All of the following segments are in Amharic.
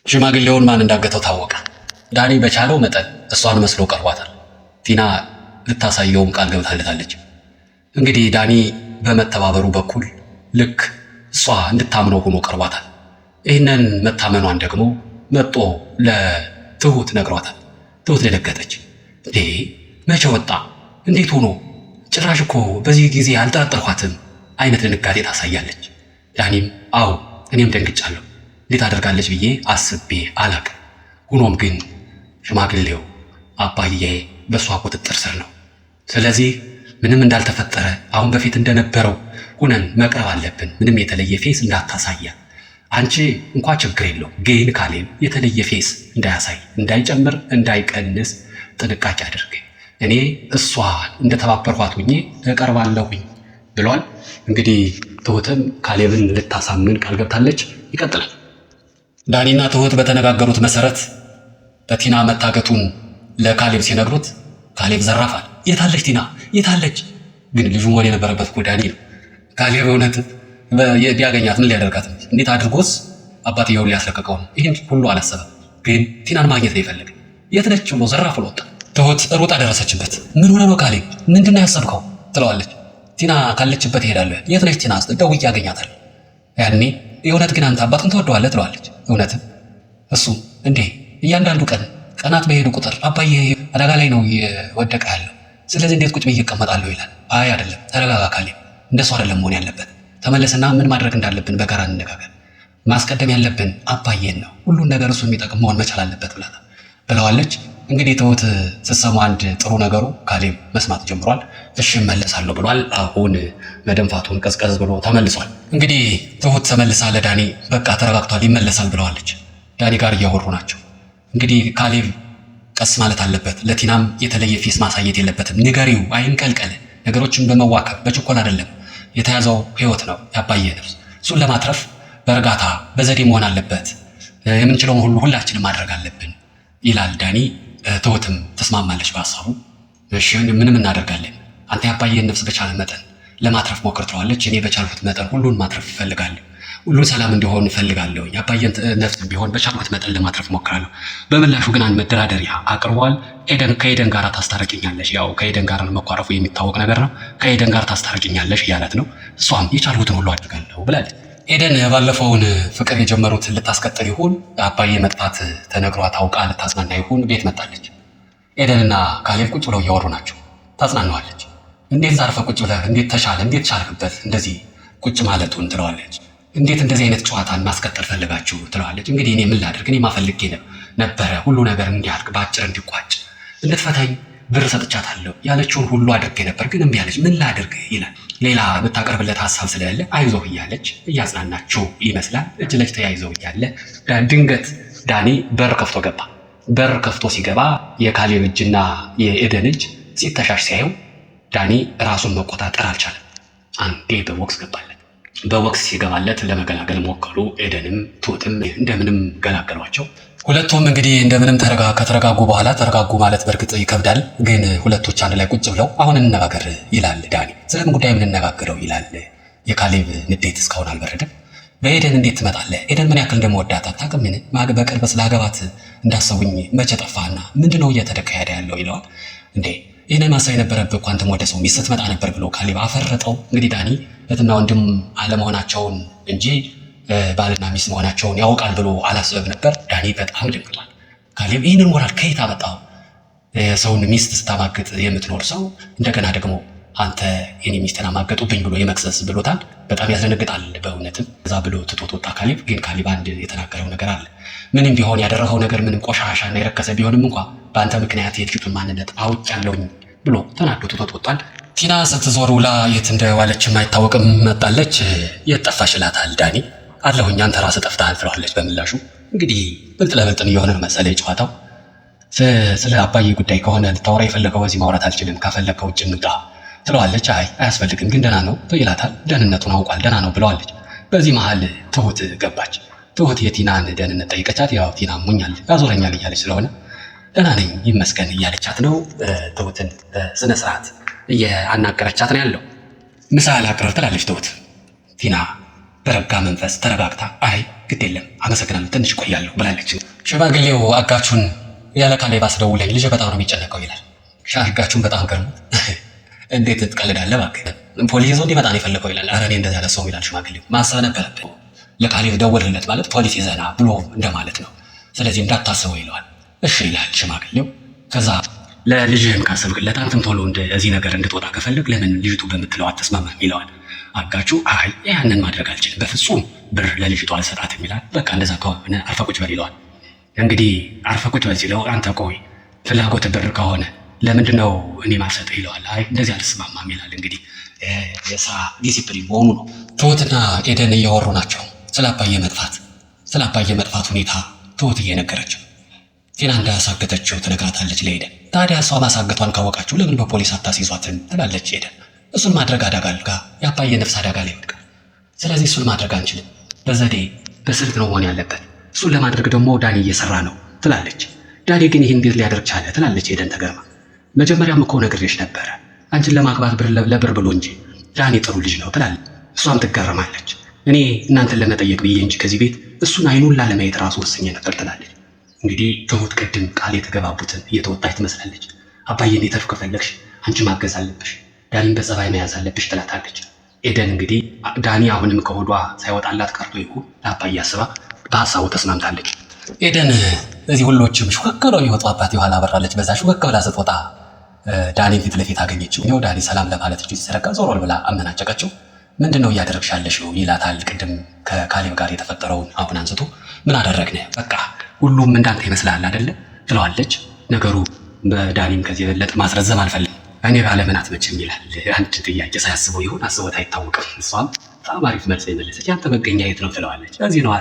ሽማግሌውን ማን እንዳገተው ታወቀ። ዳኒ በቻለው መጠን እሷን መስሎ ቀርቧታል። ቲና ልታሳየውም ቃል ገብታለታለች። እንግዲህ ዳኒ በመተባበሩ በኩል ልክ እሷ እንድታምነው ሆኖ ቀርቧታል። ይህንን መታመኗን ደግሞ መጦ ለትሁት ነግሯታል። ትሁት ደነገጠች። እንዴ መቼ ወጣ? እንዴት ሆኖ? ጭራሽ እኮ በዚህ ጊዜ አልጠረጠርኳትም አይነት ድንጋጤ ታሳያለች። ዳኒም አዎ እኔም ደንግጫለሁ፣ እንዴት አደርጋለች ብዬ አስቤ አላቅም። ሆኖም ግን ሽማግሌው አባዬ በእሷ ቁጥጥር ስር ነው። ስለዚህ ምንም እንዳልተፈጠረ አሁን በፊት እንደነበረው ሁነን መቅረብ አለብን። ምንም የተለየ ፌስ እንዳታሳያ። አንቺ እንኳ ችግር የለው፣ ግን ካሌብ የተለየ ፌስ እንዳያሳይ፣ እንዳይጨምር እንዳይቀንስ ጥንቃቄ አድርግ። እኔ እሷ እንደተባበርኳት ሁኜ እቀርባለሁኝ ብሏል። እንግዲህ ትሁትም ካሌብን ልታሳምን ቃል ገብታለች። ይቀጥላል። ዳኒና ትሁት በተነጋገሩት መሰረት በቲና መታገቱን ለካሌብ ሲነግሩት ካሌብ ዘራፋል። የታለች ቲና የታለች? ግን ልጁ መሆን የነበረበት እኮ ዳኒ ነው። ካሌብ እውነት ቢያገኛት ምን ሊያደርጋት? እንዴት አድርጎስ አባትየውን ሊያስለቀቀው ነው? ይህን ሁሉ አላሰበም። ግን ቲናን ማግኘት ነው የፈለገ። የት ነች ብሎ ዘራፍ ብሎ ወጣ። ትሁት ሩጣ ደረሰችበት። ምን ሆነ ነው ካሌብ? ምንድን ነው ያሰብከው? ትለዋለች። ቲና ካለችበት እሄዳለሁ። የት ነች ቲና? ደውዬ ያገኛታል። ያኔ የእውነት ግን አንተ አባትን ትወደዋለህ? ትለዋለች። እውነትም እሱ እንዴ እያንዳንዱ ቀናት በሄዱ ቁጥር አባዬ አደጋ ላይ ነው የወደቀ ያለው። ስለዚህ እንዴት ቁጭ ብዬ እቀመጣለሁ ይላል። አይ አይደለም፣ ተረጋጋ ካሌብ፣ እንደሱ አይደለም መሆን ያለበት። ተመለስና ምን ማድረግ እንዳለብን በጋራ እንነጋገር። ማስቀደም ያለብን አባዬን ነው። ሁሉን ነገር እሱ የሚጠቅም መሆን መቻል አለበት ብለዋለች። እንግዲህ ትሁት ስትሰማ አንድ ጥሩ ነገሩ ካሌብ መስማት ጀምሯል። እሺ እመለሳለሁ ብሏል። አሁን መደንፋቱን ቀዝቀዝ ብሎ ተመልሷል። እንግዲህ ትሁት ተመልሳ ለዳኒ በቃ ተረጋግቷል ይመለሳል ብለዋለች። ዳኒ ጋር እያወሩ ናቸው። እንግዲህ ካሌብ ቀስ ማለት አለበት። ለቲናም የተለየ ፊስ ማሳየት የለበትም። ንገሪው፣ አይንቀልቀል። ነገሮችን በመዋከብ በችኮል አይደለም። የተያዘው ህይወት ነው፣ ያባየ ነፍስ። እሱን ለማትረፍ በእርጋታ በዘዴ መሆን አለበት። የምንችለውን ሁሉ ሁላችንም ማድረግ አለብን ይላል ዳኒ። ትሁትም ተስማማለች በሀሳቡ። እሺ ምንም እናደርጋለን፣ አንተ ያባየን ነፍስ በቻለ መጠን ለማትረፍ ሞክር ትለዋለች። እኔ በቻልኩት መጠን ሁሉን ማትረፍ እፈልጋለሁ፣ ሁሉን ሰላም እንዲሆን እፈልጋለሁ። ያባየን ነፍስ ቢሆን በቻልኩት መጠን ለማትረፍ ሞክራለሁ። በምላሹ ግን አንድ መደራደሪያ አቅርቧል። ከኤደን ጋር ታስታርቅኛለሽ? ያው ከኤደን ጋር መኳረፉ የሚታወቅ ነገር ነው። ከኤደን ጋር ታስታርቅኛለሽ እያለት ነው። እሷም የቻልኩትን ሁሉ አድርጋለሁ ብላለች። ኤደን ባለፈውን ፍቅር የጀመሩት ልታስቀጥል ይሁን አባዬ መጥፋት ተነግሯት አውቃ ልታጽናና ይሁን ቤት መጣለች። ኤደንና ካሌብ ቁጭ ብለው እያወሩ ናቸው። ታጽናናዋለች። እንዴት ዛርፈ ቁጭ ብለህ እንዴት ተሻለ? እንዴት ቻልክበት እንደዚህ ቁጭ ማለቱን? ትለዋለች። እንዴት እንደዚህ አይነት ጨዋታን ማስቀጠል ፈልጋችሁ? ትለዋለች። እንግዲህ እኔ ምን ላድርግ? እኔ ማፈልጌ ነበረ ሁሉ ነገር እንዲያልቅ በአጭር እንዲቋጭ። እንድትፈታኝ ብር ሰጥቻታለሁ፣ ያለችውን ሁሉ አድርጌ ነበር፣ ግን እምቢ አለች። ምን ላድርግ ይላል። ሌላ የምታቀርብለት ሀሳብ ስለሌለ አይዞህ እያለች እያጽናናችው ይመስላል። እጅ ለእጅ ተያይዘው እያለ ድንገት ዳኒ በር ከፍቶ ገባ። በር ከፍቶ ሲገባ የካሌብ እጅና የኤደን እጅ ሲተሻሽ ሲያየው ዳኒ ራሱን መቆጣጠር አልቻለም። አንዴ በቦክስ ገባለት። በቦክስ ሲገባለት ለመገላገል ሞከሩ። ኤደንም ትሁትም እንደምንም ገላገሏቸው። ሁለቱም እንግዲህ እንደምንም ከተረጋጉ በኋላ ተረጋጉ ማለት በእርግጥ ይከብዳል፣ ግን ሁለቶች አንድ ላይ ቁጭ ብለው አሁን እንነጋገር ይላል ዳኒ። ስለምን ጉዳይ የምንነጋገረው ይላል። የካሌብ ንዴት እስካሁን አልበረደም። በኤደን እንዴት ትመጣለህ? ኤደን ምን ያክል እንደምወዳት አታውቅምን? በቅርብ ስላገባት እንዳሰቡኝ መቼ ጠፋህና ምንድነው እየተደካሄደ ያለው ይለዋል። እንዴ ይህንን ማሰብ የነበረብህ እኮ አንተም ወደ ሰው ሚስት ትመጣ ነበር ብሎ ካሌብ አፈረጠው። እንግዲህ ዳኒ እህትና ወንድም አለመሆናቸውን እንጂ ባልና ሚስት መሆናቸውን ያውቃል ብሎ አላስበብ ነበር። ዳኒ በጣም ደንግጧል። ካሌብ ይህንን ሞራል ከየት አመጣው? ሰውን ሚስት ስታማግጥ የምትኖር ሰው እንደገና ደግሞ አንተ የኔ ሚስትን አማገጡብኝ ብሎ የመክሰስ ብሎታል። በጣም ያስደነግጣል በእውነትም። እዛ ብሎ ትቶት ወጣ ካሌብ። ግን ካሌብ አንድ የተናገረው ነገር አለ። ምንም ቢሆን ያደረገው ነገር ምንም ቆሻሻና የረከሰ ቢሆንም እንኳ በአንተ ምክንያት የልጅቱን ማንነት አውቄያለሁኝ ብሎ ተናዶ ትቶት ወጣል። ቲና ስትዞር ውላ የት እንደዋለችም አይታወቅም። መጣለች። የት ጠፋሽ ይላታል ዳኒ። አለሁኝ አንተ ራስህ ጠፍተሃል ትለዋለች በምላሹ። እንግዲህ ብልጥ ለብልጥን እየሆነ መሰለ ጨዋታው። ስለ አባዬ ጉዳይ ከሆነ ልታወራ የፈለገው በዚህ ማውራት አልችልም፣ ከፈለግከው ውጭ እንውጣ ትለዋለች። አይ አያስፈልግም ግን ደህና ነው ይላታል። ደህንነቱን አውቋል፣ ደህና ነው ብለዋለች። በዚህ መሀል ትሁት ገባች። ትሁት የቲናን ደህንነት ጠይቀቻት። ያው ቲና ሙኛል ያዞረኛል እያለች ስለሆነ ደህና ነኝ ይመስገን እያለቻት ነው። ትሁትን በስነ ስርዓት እያናገረቻት ነው ያለው። ምሳ ላቅርብ ትላለች ትሁት። ቲና በረጋ መንፈስ ተረጋግታ አይ ግድ የለም አመሰግናለሁ፣ ትንሽ ቆያለሁ ብላለች። ሽማግሌው አጋቹን ያለ ካሌብ አስደውለኝ፣ ልጅ በጣም ነው የሚጨነቀው ይላል። አጋቹን በጣም ገርሞት እንዴት ትቀልዳለህ እባክህ፣ ፖሊስ ይዞ እንዲመጣ ነው የፈለገው ይላል። ኧረ እኔ እንደዛ ያለ ሰው ይላል ሽማግሌው። ማሰብ ነበረብህ፣ ለካሌብ ደወልለት ማለት ፖሊስ ይዘና ብሎ እንደማለት ነው። ስለዚህ እንዳታስበው ይለዋል። እሺ ይላል ሽማግሌው። ከዛ ለልጅህም ካሰብክለት አንተም ቶሎ እዚህ ነገር እንድትወጣ ከፈለግ ለምን ልጅቱ በምትለው አትስማማም ይለዋል። አጋቹ አይ ያንን ማድረግ አልችልም፣ በፍጹም ብር ለልጅቱ አልሰጣትም ይላል። በቃ እንደዛ ከሆነ አርፈህ ቁጭ በል ይለዋል። እንግዲህ አርፈህ ቁጭ በል ሲለው አንተ ቆይ ፍላጎት ብር ከሆነ ለምንድነው እኔ ማልሰጥህ ይለዋል። አይ እንደዚህ አልስማማም ይላል። እንግዲህ የስራ ዲሲፕሊን መሆኑ ነው። ትሁትና ኤደን እያወሩ ናቸው ስለ አባዬ መጥፋት ሁኔታ ትሁት እየነገረችው ቲና እንዳያሳገተችው ትነግራታለች ለኤደን። ታዲያ እሷ ማሳገቷን ካወቃችሁ ለምን በፖሊስ አታስይዟትም ትላለች ኤደን። እሱን ማድረግ አደጋ አልጋ የአባዬ ነፍስ አደጋ ላይ ይወድቃል። ስለዚህ እሱን ማድረግ አንችልም፣ በዘዴ በስልት ነው መሆን ያለበት። እሱን ለማድረግ ደግሞ ዳኒ እየሰራ ነው ትላለች። ዳኒ ግን ይህን እንዴት ሊያደርግ ቻለ ትላለች ኤደን ተገርማ። መጀመሪያም እኮ ነግሬሽ ነበረ አንቺን ለማግባት ለብር ብሎ እንጂ ዳኒ ጥሩ ልጅ ነው ትላለች። እሷም ትገረማለች። እኔ እናንተን ለመጠየቅ ብዬ እንጂ ከዚህ ቤት እሱን አይኑን ላለማየት ራሱ ወስኜ ነበር ትላለች። እንግዲህ ትሁት ቅድም ቃል የተገባቡትን እየተወጣች ትመስላለች። አባዬ እንዲተርፍ ከፈለግሽ አንቺ ማገዝ አለብሽ፣ ዳኒን በጸባይ መያዝ አለብሽ ትላታለች። ኤደን እንግዲህ ዳኒ አሁንም ከሆዷ ሳይወጣላት ቀርቶ ይሁን ለአባዬ አስባ በሀሳቡ ተስማምታለች። ኤደን እዚህ ሁሎችም ሹክክ ብለው የሚወጡ አባት የኋላ በራለች። በዛ ሹክክ ብላ ስትወጣ ዳኒን ፊት ለፊት አገኘችው። ይኸው ዳኒ ሰላም ለማለት እጁ ሲዘረጋ ዞሮል ብላ አመናጨቀችው። ምንድን ነው እያደረግሽ ያለሽው ይላታል። ቅድም ከካሌብ ጋር የተፈጠረውን አሁን አንስቶ ምን አደረግን? በቃ ሁሉም እንዳንተ ይመስላል አይደለ ትለዋለች። ነገሩ በዳኒም ከዚህ የበለጠ ማስረዘም አልፈልግም፣ እኔ ባለምን አትመጭም ይላል። አንድ ጥያቄ ሳያስበው ይሆን አስቦት አይታወቅም። እሷም በጣም አሪፍ መልስ የመለሰች። ያንተ መገኛ የት ነው ትለዋለች። እዚህ ነው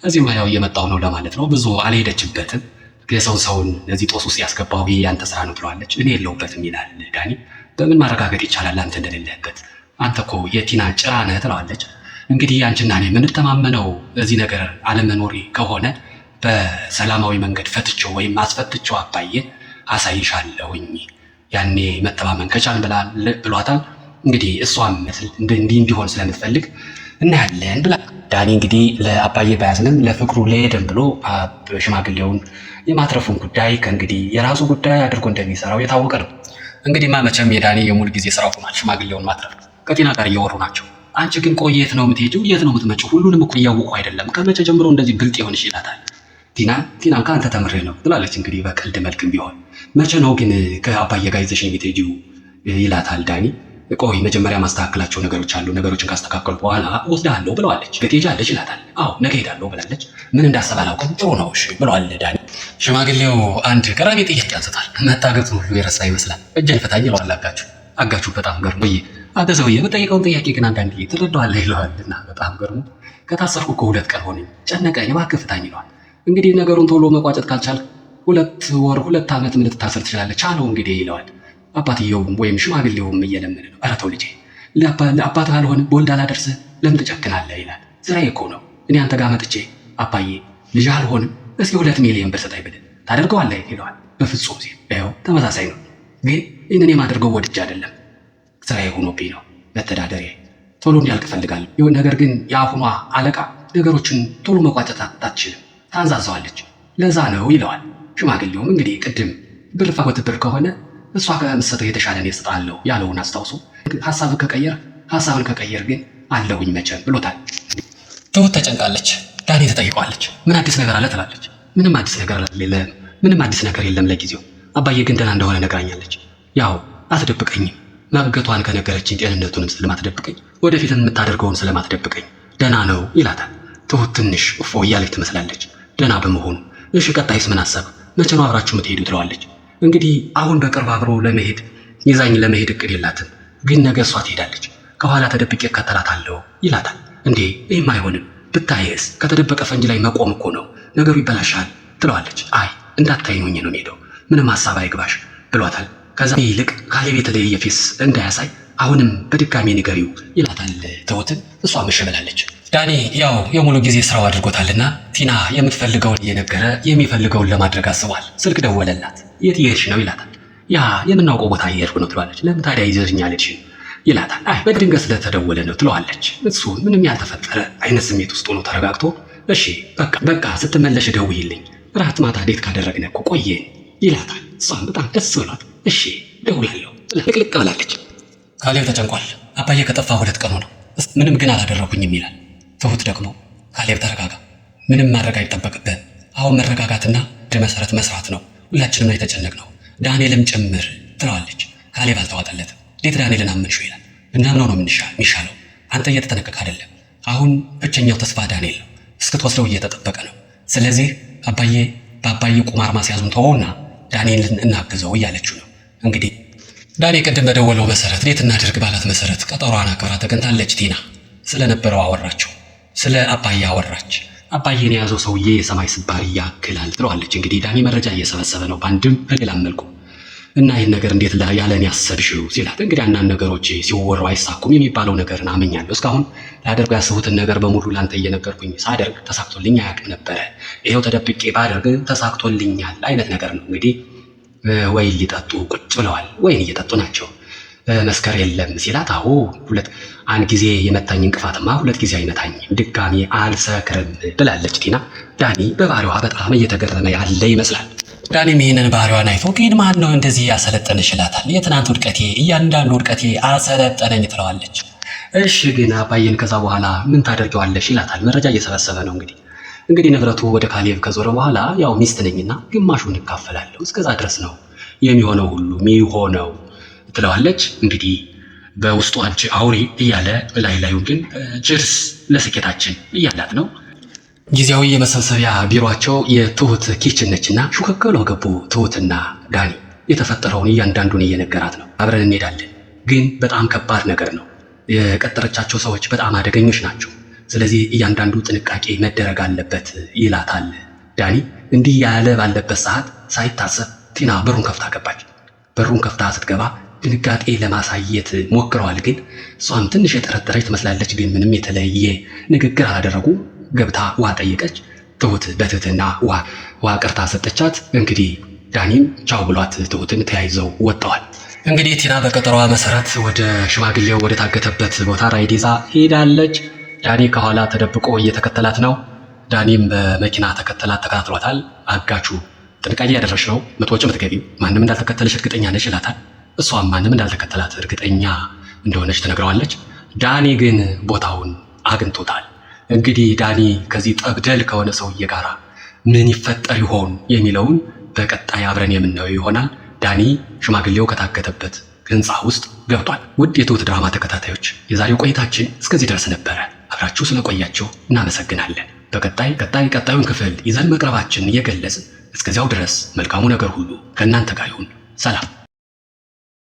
እዚህ ያው እየመጣው ነው ለማለት ነው። ብዙ አልሄደችበትም። ሰውን እዚህ ጦስ ውስጥ ያስገባው ይሄ ያንተ ስራ ነው ትለዋለች። እኔ የለሁበትም ይላል ዳኒ። በምን ማረጋገጥ ይቻላል አንተ እንደሌለህበት? አንተ እኮ የቲና ጭራ ነህ ትለዋለች። እንግዲህ አንቺና እኔ የምንተማመነው እዚህ ነገር አለመኖሪ ከሆነ በሰላማዊ መንገድ ፈትቼው ወይም አስፈትቼው አባዬ አሳይሻለሁኝ ያኔ መተማመን ከቻን ብሏታል። እንግዲህ እሷም እንዲሆን ስለምትፈልግ እናያለን ብላ ዳኒ እንግዲህ ለአባዬ ባያዝንም ለፍቅሩ ለኤደን ብሎ ሽማግሌውን የማትረፉን ጉዳይ ከእንግዲህ የራሱ ጉዳይ አድርጎ እንደሚሰራው የታወቀ ነው። እንግዲህ መቼም የዳኒ የሙሉ ጊዜ ስራው ሆኗል ሽማግሌውን ማትረፍ። ከቲና ጋር እያወሩ ናቸው። አንቺ ግን ቆይ የት ነው የምትሄጂው? የት ነው የምትመጪው? ሁሉንም እኮ እያወቁ አይደለም፣ ከመቼ ጀምሮ እንደዚህ ብልጥ ይሆንሽ ይላታል። ቲና ከአንተ ተምሬ ነው ትላለች። እንግዲህ በቀልድ መልክም ቢሆን መቼ ነው ግን ከአባዬ ጋር ይዘሽኝ የምትሄጂው ይላታል ዳኒ። ቆይ መጀመሪያ ማስተካከላቸው ነገሮች አሉ፣ ነገሮችን ካስተካከሉ በኋላ ወስዳለሁ ብለዋለች። ትሄጃለሽ ይላታል። አዎ ነገ ሄዳለሁ ብላለች። ምን እንዳሰበ አላውቅም፣ ጥሩ ነው እሺ ብለዋል ዳኒ። ሽማግሌው አንድ ገራሚ ጥያቄ አንስቷል። መታገቱ ሁሉ የረሳ ይመስላል። እጄን ፍታኝ ይለዋል አጋቹ በጣም ገርሞ አንተ ሰውዬ በጠየቀውን ጥያቄ ግን አንዳንዴ ትረዳዋለህ ይለዋል። እና በጣም ገርሞ ከታሰርኩ እኮ 2 ቀን ሆነኝ ጨነቀኝ እባክህ ፍታኝ ይለዋል። እንግዲህ ነገሩን ቶሎ መቋጨት ካልቻል 2 ወር 2 ዓመት ምን ልትታሰር ትችላለህ ቻለው እንግዲህ ይለዋል። አባትየውም ወይም ሽማግሌውም እየለመነ ነው። ኧረ ተው ልጄ ለአባትህ አልሆነ በወልድ አላደርስህ ለምን ትጨክናለህ ይላል። ስራዬ እኮ ነው እኔ አንተ ጋር መጥቼ አባዬ ልጅ አልሆንም እስኪ 2 ሚሊዮን ብር ስጠኝ ብልህ ታደርገዋለህ ይለዋል። በፍጹም ሲል ይኸው ተመሳሳይ ነው፣ ግን ይህንን የማደርገው ወድጄ አይደለም ስራዬ ሆኖብኝ ነው መተዳደሪያ ቶሎ እንዲያልቅ እፈልጋለሁ። ነገር ግን የአሁኗ አለቃ ነገሮችን ቶሎ መቋጨት አትችልም፣ ታንዛዛዋለች፣ ለዛ ነው ይለዋል። ሽማግሌውም እንግዲህ ቅድም ብር ፍላጎት ብር ከሆነ እሷ ከምትሰጠው የተሻለ እኔ እሰጥሃለሁ ያለውን አስታውሶ ሀሳብን ከቀየር ግን አለሁኝ መቼም ብሎታል። ትሁት ተጨንቃለች። ዳኒ ትጠይቀዋለች። ምን አዲስ ነገር አለ ትላለች። ምንም አዲስ ነገር የለም ለጊዜው። አባዬ ግን ደህና እንደሆነ ነግራኛለች። ያው አትደብቀኝም፣ ማገቷን ከነገረችኝ ጤንነቱንም ስለማትደብቀኝ ወደፊት የምታደርገውን ስለማትደብቀኝ ደህና ነው ይላታል። ትሁት ትንሽ እፎ እያለች ትመስላለች ደህና በመሆኑ። እሺ ቀጣይስ ምን አሰብ? መቼ ነው አብራችሁ የምትሄዱ ትለዋለች። እንግዲህ አሁን በቅርብ አብሮ ይዛኝ ለመሄድ እቅድ የላትም፣ ግን ነገ እሷ ትሄዳለች፣ ከኋላ ተደብቄ እከተላታለሁ ይላታል። እንዴ ይህም አይሆንም፣ ብታይስ ከተደበቀ ፈንጅ ላይ መቆም እኮ ነው፣ ነገሩ ይበላሻል ትለዋለች። አይ እንዳታይኝ ሆኜ ነው የምሄደው፣ ምንም ሀሳብ አይግባሽ ብሏታል። ከዛ ይልቅ ካሌብ የተለየ ፌስ እንዳያሳይ አሁንም በድጋሚ ንገሪው ይላታል ትሁትን። እሷ ምሽ ብላለች። ዳኒ ያው የሙሉ ጊዜ ስራው አድርጎታልና ቲና የምትፈልገውን እየነገረ የሚፈልገውን ለማድረግ አስቧል። ስልክ ደወለላት። የት እየሄድሽ ነው ይላታል። ያ የምናውቀው ቦታ እየሄድኩ ነው ትለዋለች። ለምን ታዲያ ይዘሽኝ አልሄድሽም ይላታል። አይ በድንገት ስለተደወለ ነው ትለዋለች። እሱ ምንም ያልተፈጠረ አይነት ስሜት ውስጥ ሆኖ ተረጋግቶ እሺ በቃ ስትመለሽ ደውይልኝ፣ ራት ማታ ዴት ካደረግን እኮ ቆየን ይላታል። እሷም በጣም ደስ ብሏት እሺ ደውላለሁ ልቅልቅ ብላለች። ካሌብ ተጨንቋል። አባዬ ከጠፋ 2 ቀኑ ነው፣ ምንም ግን አላደረጉኝም ይላል። ትሁት ደግሞ ካሌብ ተረጋጋ፣ ምንም ማድረግ አይጠበቅብህም። አሁን መረጋጋትና መሰረት መስራት ነው። ሁላችንም ነው የተጨነቅነው፣ ዳንኤልም ጭምር ትለዋለች። ካሌብ አልተዋጠለትም። እንዴት ዳንኤልን አመንሹ ይላል። ብናምነው ነው የሚሻለው። አንተ እየተጠነቀቅ አይደለም። አሁን ብቸኛው ተስፋ ዳንኤል ነው። እስክትወስደው እየተጠበቀ ነው። ስለዚህ በአባዬ ቁማር ማስያዙን ተወውና ዳንኤልን እናግዘው እያለችው ነው። እንግዲህ ዳኒ ቅድም በደወለው መሰረት ዴት እናድርግ ባላት መሰረት ቀጠሯን አክብራ ተገኝታለች። ቲና ስለነበረው አወራቸው፣ ስለ አባዬ አወራች። አባዬን የያዘው ሰውዬ የሰማይ ስባሪ ያክላል ትለዋለች። እንግዲህ ዳኒ መረጃ እየሰበሰበ ነው በአንድም በሌላም መልኩ እና ይህን ነገር እንዴት ያለን ያሰብሽው ሲላት፣ እንግዲህ አንዳንድ ነገሮች ሲወሩ አይሳኩም የሚባለው ነገርን አመኛለሁ። እስካሁን ላደርገው ያስቡትን ነገር በሙሉ ላንተ እየነገርኩኝ ሳደርግ ተሳክቶልኝ አያውቅም ነበረ። ይሄው ተደብቄ ባደርግ ተሳክቶልኛል አይነት ነገር ነው። እንግዲህ ወይን ሊጠጡ ቁጭ ብለዋል። ወይን እየጠጡ ናቸው። መስከር የለም ሲላት፣ አዎ አንድ ጊዜ የመታኝ እንቅፋትማ 2 ጊዜ አይመታኝም፣ ድጋሚ አልሰክርም ብላለች ቲና። ዳኒ በባህሪዋ በጣም እየተገረመ ያለ ይመስላል። ዳኒም ይህንን ባህሪዋን አይቶ ግን ማን ነው እንደዚህ ያሰለጠነሽ ይላታል። የትናንት ውድቀቴ እያንዳንዱ ውድቀቴ አሰለጠነኝ ትለዋለች። እሺ ግን አባዬን ከዛ በኋላ ምን ታደርገዋለሽ ይላታል። መረጃ እየሰበሰበ ነው። እንግዲህ ንብረቱ ወደ ካሌብ ከዞረ በኋላ ያው ሚስት ነኝና ግማሹን እካፈላለሁ፣ እስከዛ ድረስ ነው የሚሆነው ሁሉ የሚሆነው ትለዋለች። እንግዲህ በውስጡ አንቺ አውሪ እያለ ላዩን ግን ችርስ ለስኬታችን እያላት ነው። ጊዜያዊ የመሰብሰቢያ ቢሮአቸው የትሁት ኪችን ነችና ሹክክ ብለው ገቡ። ትሁትና ዳኒ የተፈጠረውን እያንዳንዱን እየነገራት ነው። አብረን እንሄዳለን፣ ግን በጣም ከባድ ነገር ነው። የቀጠረቻቸው ሰዎች በጣም አደገኞች ናቸው። ስለዚህ እያንዳንዱ ጥንቃቄ መደረግ አለበት ይላታል ዳኒ። እንዲህ ያለ ባለበት ሰዓት ሳይታሰብ ቲና በሩን ከፍታ ገባች። በሩን ከፍታ ስትገባ ድንጋጤ ለማሳየት ሞክረዋል። ግን እሷም ትንሽ የጠረጠረች ትመስላለች። ግን ምንም የተለየ ንግግር አላደረጉ። ገብታ ውሃ ጠየቀች። ትሁት በትህትና ውሃ ቀርታ ሰጠቻት። እንግዲህ ዳኒም ቻው ብሏት ትሁትን ተያይዘው ወጥተዋል። እንግዲህ ቲና በቀጠሯ መሰረት ወደ ሽማግሌው ወደ ታገተበት ቦታ ራይድ ይዛ ሄዳለች። ዳኒ ከኋላ ተደብቆ እየተከተላት ነው። ዳኒም በመኪና ተከታትሏታል። አጋቹ ጥንቃቄ ያደረሽ ነው ምትወጪ ምትገቢው፣ ማንም እንዳልተከተለሽ እርግጠኛ ነሽ ይላታል። እሷም ማንም እንዳልተከተላት እርግጠኛ እንደሆነች ትነግረዋለች። ዳኒ ግን ቦታውን አግኝቶታል። እንግዲህ ዳኒ ከዚህ ጠብደል ከሆነ ሰውዬ ጋር ምን ይፈጠር ይሆን የሚለውን በቀጣይ አብረን የምናየው ይሆናል። ዳኒ ሽማግሌው ከታገተበት ህንፃ ውስጥ ገብቷል። ውድ የትሁት ድራማ ተከታታዮች የዛሬው ቆይታችን እስከዚህ ድረስ ነበረ። አብራችሁ ስለቆያችሁ እናመሰግናለን። ቀጣዩን ክፍል ይዘን መቅረባችን እየገለጽን እስከዚያው ድረስ መልካሙ ነገር ሁሉ ከእናንተ ጋር ይሁን። ሰላም።